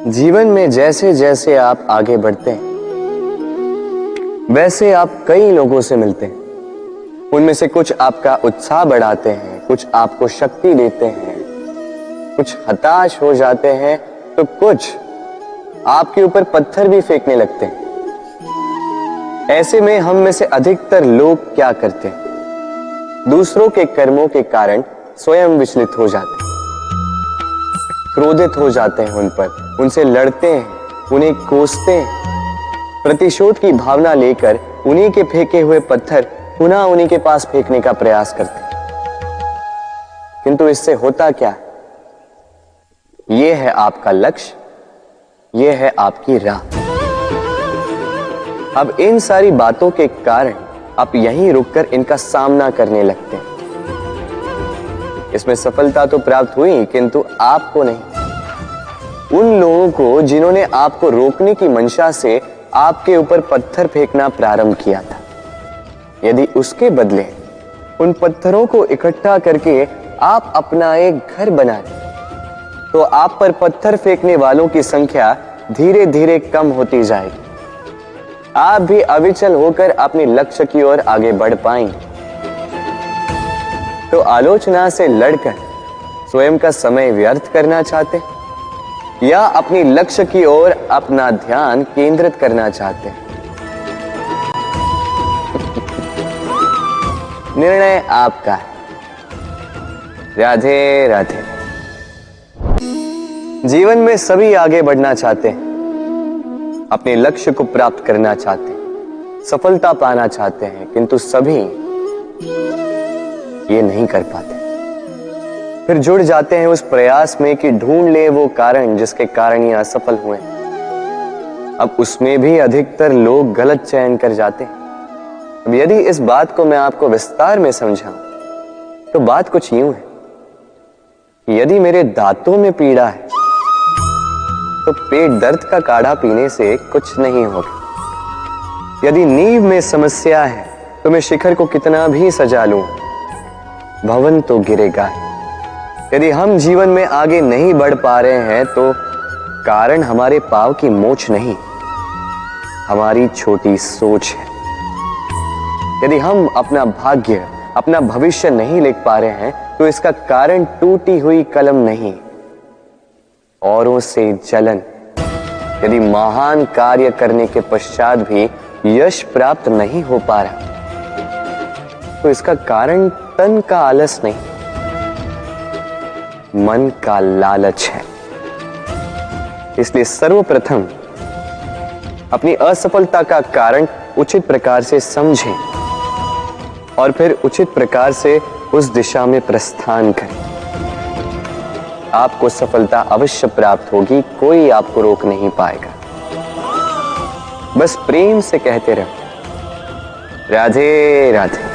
जीवन में जैसे जैसे आप आगे बढ़ते हैं वैसे आप कई लोगों से मिलते हैं। उनमें से कुछ आपका उत्साह बढ़ाते हैं, कुछ आपको शक्ति देते हैं, कुछ हताश हो जाते हैं, तो कुछ आपके ऊपर पत्थर भी फेंकने लगते हैं। ऐसे में हम में से अधिकतर लोग क्या करते हैं? दूसरों के कर्मों के कारण स्वयं विचलित हो जाते हैं, क्रोधित हो जाते हैं उन पर, उनसे लड़ते हैं, उन्हें कोसते हैं, प्रतिशोध की भावना लेकर उन्हीं के फेंके हुए पत्थर पुनः उन्हीं के पास फेंकने का प्रयास करते हैं। किंतु इससे होता क्या? यह है आपका लक्ष्य, यह है आपकी राह। अब इन सारी बातों के कारण आप यहीं रुककर इनका सामना करने लगते हैं। इसमें सफलता तो प्राप्त हुई, किंतु आपको नहीं। उन लोगों को जिन्होंने आपको रोकने की मंशा से आपके ऊपर पत्थर फेंकना प्रारंभ किया था, यदि उसके बदले उन पत्थरों को इकट्ठा करके आप अपना एक घर बना लें, तो आप पर पत्थर फेंकने वालों की संख्या धीरे धीरे कम होती जाएगी। आप भी अविचल होकर अपने लक्ष्य की ओर आगे बढ़ पाएंगे। तो आलोचना से लड़कर स्वयं का समय व्यर्थ करना चाहते हैं या अपनी लक्ष्य की ओर अपना ध्यान केंद्रित करना चाहते हैं? निर्णय आपका है। राधे राधे। जीवन में सभी आगे बढ़ना चाहते हैं, अपने लक्ष्य को प्राप्त करना चाहते हैं, सफलता पाना चाहते हैं, किंतु सभी ये नहीं कर पाते। फिर जुड़ जाते हैं उस प्रयास में कि ढूंढ ले वो कारण जिसके कारण ये असफल हुए। अब उसमें भी अधिकतर लोग गलत चयन कर जाते हैं। अब यदि इस बात को मैं आपको विस्तार में समझाऊं तो बात कुछ यूं है। यदि मेरे दांतों में पीड़ा है तो पेट दर्द का काढ़ा पीने से कुछ नहीं होगा। यदि नींव में समस्या है तो मैं शिखर को कितना भी सजा लूं, भवन तो गिरेगा। यदि हम जीवन में आगे नहीं बढ़ पा रहे हैं तो कारण हमारे पांव की मोच नहीं, हमारी छोटी सोच है। यदि हम अपना भाग्य, अपना भविष्य नहीं लिख पा रहे हैं तो इसका कारण टूटी हुई कलम नहीं, औरों से जलन। यदि महान कार्य करने के पश्चात भी यश प्राप्त नहीं हो पा रहा तो इसका कारण तन का आलस नहीं, मन का लालच है। इसलिए सर्वप्रथम अपनी असफलता का कारण उचित प्रकार से समझें और फिर उचित प्रकार से उस दिशा में प्रस्थान करें। आपको सफलता अवश्य प्राप्त होगी, कोई आपको रोक नहीं पाएगा। बस प्रेम से कहते रहो, राधे राधे।